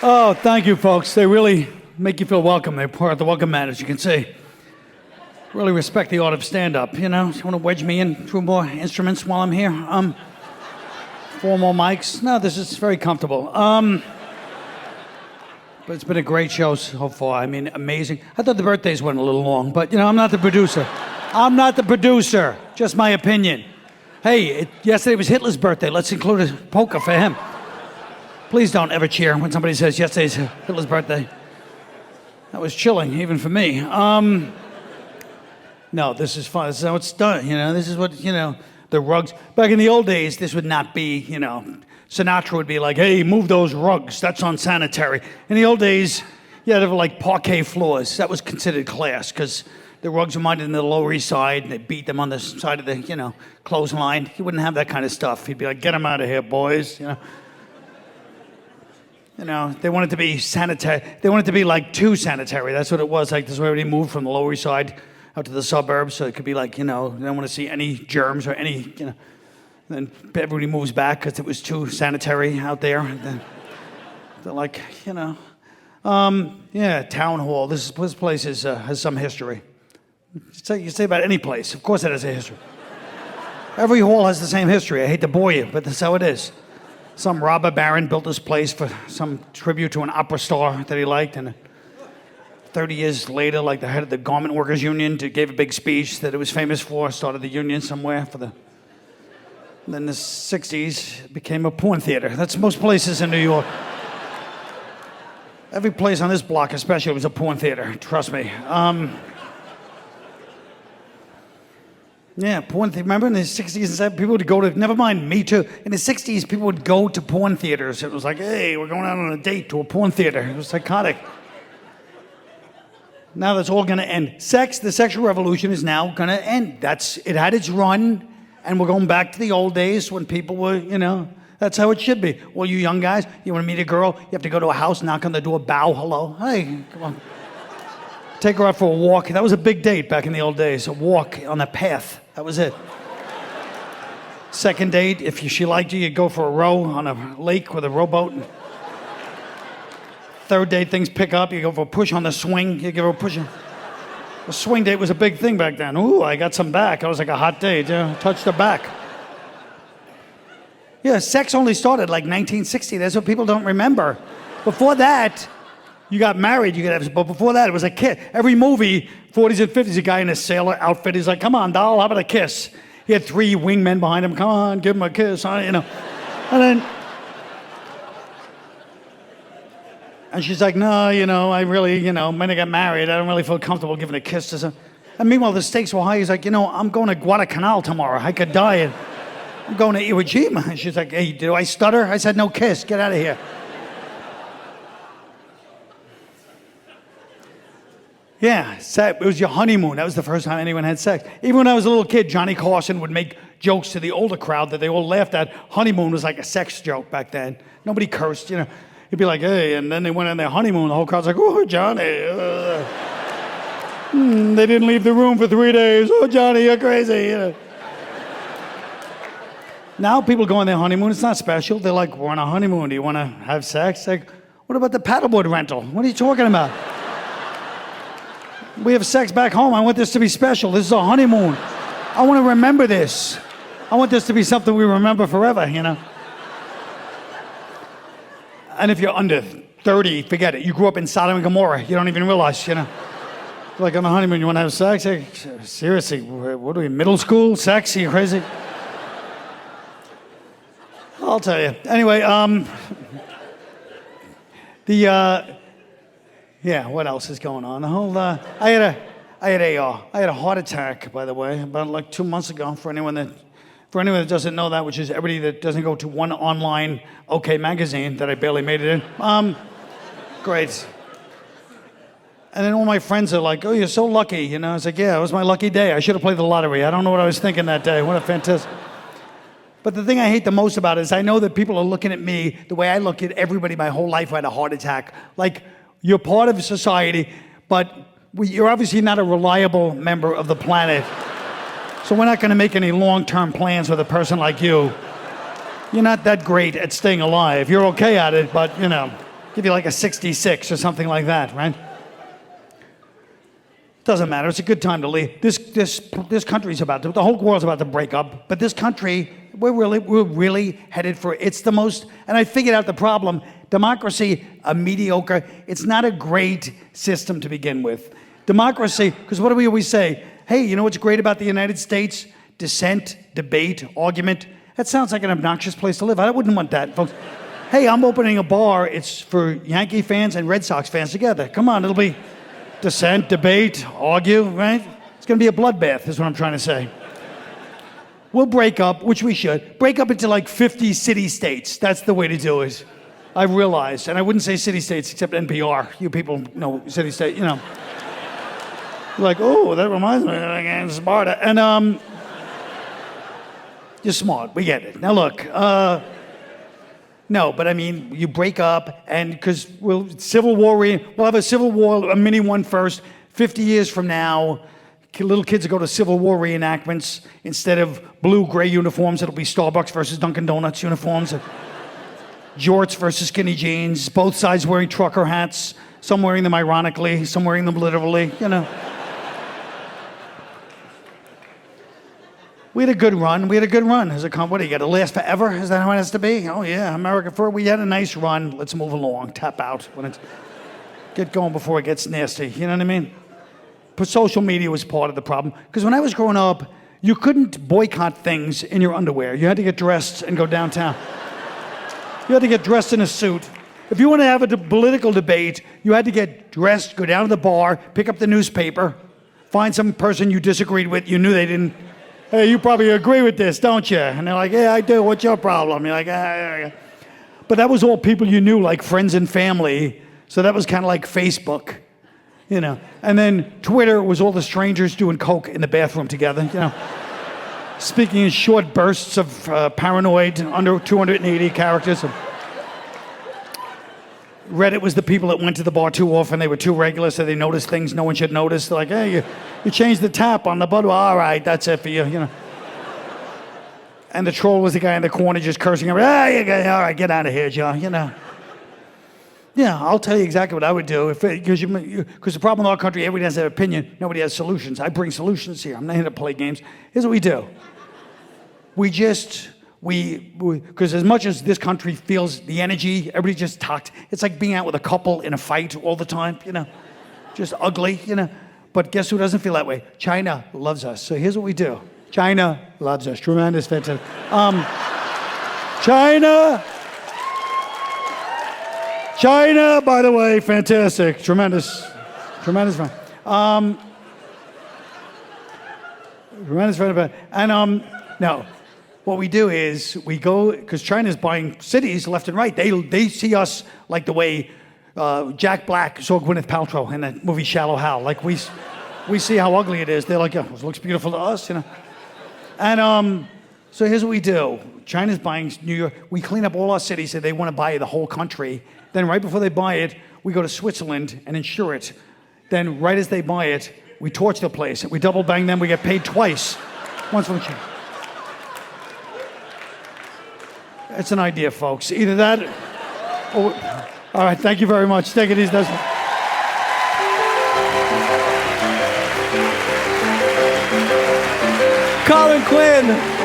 Oh, thank you, folks. They really make you feel welcome. They're part of the welcome mat, as you can see. Really respect the art of stand-up, you know? You want to wedge me in through more instruments while I'm here? 4 more mics? No, this is very comfortable. But it's been a great show so far. I mean, amazing. I thought the birthdays went a little long, but, you know, I'm not the producer. Just my opinion. Hey, yesterday was Hitler's birthday. Let's include a polka for him. Please don't ever cheer when somebody says yesterday's Hitler's birthday. That was chilling, even for me. No, this is fun. This is how it's done, you know. This is what, you know, the rugs. Back in the old days, this would not be, you know, Sinatra would be like, hey, move those rugs. That's unsanitary. In the old days, you had like parquet floors. That was considered class because the rugs were minded in the Lower East Side and they beat them on the side of the, you know, clothesline. He wouldn't have that kind of stuff. He'd be like, get them out of here, boys, you know. You know, they wanted to be sanitary. They wanted to be like too sanitary. That's what it was. Like, this is where everybody moved from the Lower East Side out to the suburbs. So it could be like, you know, they don't want to see any germs or any, you know. Then everybody moves back because it was too sanitary out there. And then they're like, you know. Yeah, town hall. This place has some history. You say about any place. Of course it has a history. Every hall has the same history. I hate to bore you, but that's how it is. Some robber baron built this place for some tribute to an opera star that he liked, and 30 years later, like the head of the Garment Workers Union gave a big speech that it was famous for, started the union somewhere for the... And then in the 60s, it became a porn theater. That's most places in New York. Every place on this block especially was a porn theater, trust me. Yeah, porn theater. Remember in the 60s and 70s, people would go to, never mind, me too. In the 60s, people would go to porn theaters. It was like, hey, we're going out on a date to a porn theater. It was psychotic. Now that's all going to end. The sexual revolution is now going to end. It had its run, and we're going back to the old days when people were, you know, that's how it should be. Well, you young guys, you want to meet a girl, you have to go to a house, knock on the door, bow, hello. Hey, come on. Take her out for a walk. That was a big date back in the old days, a walk on the path. That was it. Second date, if she liked you, you'd go for a row on a lake with a rowboat. Third date, things pick up. You go for a push on the swing. You give her a push. The swing date was a big thing back then. Ooh, I got some back. It was like a hot date. Yeah, touched her back. Yeah, sex only started like 1960. That's what people don't remember. Before that, you got married, but before that, it was a kiss. Every movie, 40s and 50s, a guy in a sailor outfit, he's like, come on, doll, how about a kiss? He had 3 wingmen behind him, come on, give him a kiss, huh? You know. And she's like, no, you know, I really, you know, when I got married, I don't really feel comfortable giving a kiss to someone. And meanwhile, the stakes were high. He's like, you know, I'm going to Guadalcanal tomorrow. I could die. And I'm going to Iwo Jima. And she's like, hey, do I stutter? I said, no kiss, get out of here. Yeah, it was your honeymoon. That was the first time anyone had sex. Even when I was a little kid, Johnny Carson would make jokes to the older crowd that they all laughed at. Honeymoon was like a sex joke back then. Nobody cursed, you know. He'd be like, hey, and then they went on their honeymoon. The whole crowd's like, oh, Johnny. They didn't leave the room for 3 days. Oh, Johnny, you're crazy. You know. Now people go on their honeymoon. It's not special. They're like, we're on a honeymoon. Do you want to have sex? Like, what about the paddleboard rental? What are you talking about? We have sex back home. I want this to be special. This is a honeymoon. I want to remember this. I want this to be something we remember forever, you know? And if you're under 30, forget it. You grew up in Sodom and Gomorrah. You don't even realize, you know? Like on a honeymoon, you want to have sex? Like, seriously, what are we, middle school? Sex? Are you crazy? I'll tell you. Anyway, yeah, what else is going on? The whole, I had a heart attack, by the way, about like 2 months ago. For anyone that doesn't know that, which is everybody that doesn't go to one online OK magazine that I barely made it in. Great. And then all my friends are like, "Oh, you're so lucky," you know. I was like, "Yeah, it was my lucky day. I should have played the lottery. I don't know what I was thinking that day. What a fantastic." But the thing I hate the most about it is I know that people are looking at me the way I look at everybody my whole life who had a heart attack. Like, you're part of society, but you're obviously not a reliable member of the planet. So we're not going to make any long-term plans with a person like you. You're not that great at staying alive. You're okay at it, but, you know, Give you like a 66 or something like that, right? Doesn't matter. It's a good time to leave. This country's the whole world's about to break up. But this country, we're really headed for. It's the most. And I figured out the problem. Democracy, a mediocre. It's not a great system to begin with. Democracy, because what do we always say? Hey, you know what's great about the United States? Dissent, debate, argument. That sounds like an obnoxious place to live. I wouldn't want that, folks. Hey, I'm opening a bar. It's for Yankee fans and Red Sox fans together. Come on, it'll be dissent, debate, argue, right? It's going to be a bloodbath, is what I'm trying to say. We'll break up, which we should. Break up into like 50 city-states. That's the way to do it. I realized, and I wouldn't say city-states except NPR. You people know city-state, you know. You're like, oh, that reminds me of Sparta. And, you're smart. We get it. Now, look, no, but I mean, you break up, and because we'll have a civil war, a mini one first. 50 years from now, little kids will go to Civil War reenactments. Instead of blue-gray uniforms, it'll be Starbucks versus Dunkin' Donuts uniforms. Jorts versus skinny jeans, both sides wearing trucker hats, some wearing them ironically, some wearing them literally, you know. We had a good run. As a what do you got to last forever? Is that how it has to be? Oh yeah, America first. We had a nice run. Let's move along. Tap out when it's get going before it gets nasty. You know what I mean? But social media was part of the problem because when I was growing up, you couldn't boycott things in your underwear. You had to get dressed and go downtown. You had to get dressed in a suit. If you want to have a political debate, you had to get dressed, go down to the bar, pick up the newspaper, find some person you disagreed with. You knew they didn't. Hey, you probably agree with this, don't you? And they're like, yeah, I do. What's your problem? You're like, ah. But that was all people you knew, like friends and family. So that was kind of like Facebook, you know. And then Twitter was all the strangers doing coke in the bathroom together, you know. Speaking in short bursts of paranoid, under 280 characters. Reddit was the people that went to the bar too often. They were too regular, so they noticed things no one should notice. They're like, hey, you changed the tap on the bottle. All right, that's it for you, you know. And the troll was the guy in the corner just cursing him. All right, get out of here, John, you know. Yeah, I'll tell you exactly what I would do. Because the problem in our country, everybody has an opinion. Nobody has solutions. I bring solutions here. I'm not here to play games. Here's what we do. Because as much as this country feels the energy, everybody just talked. It's like being out with a couple in a fight all the time, you know, just ugly, you know. But guess who doesn't feel that way? China loves us. So here's what we do. China loves us. Tremendous, fantastic. China, by the way, fantastic, tremendous fun. Tremendous fun. And no. What we do is we go, because China's buying cities left and right. They see us like the way Jack Black saw Gwyneth Paltrow in that movie Shallow Hal. Like we see how ugly it is. They're like, it looks beautiful to us, you know. And so here's what we do. China's buying New York. We clean up all our cities, so they want to buy the whole country. Then right before they buy it, we go to Switzerland and insure it. Then right as they buy it, we torch the place. We double bang them. We get paid twice. Once from China. It's an idea, folks. Either that or... All right, thank you very much. Take it easy. Colin Quinn.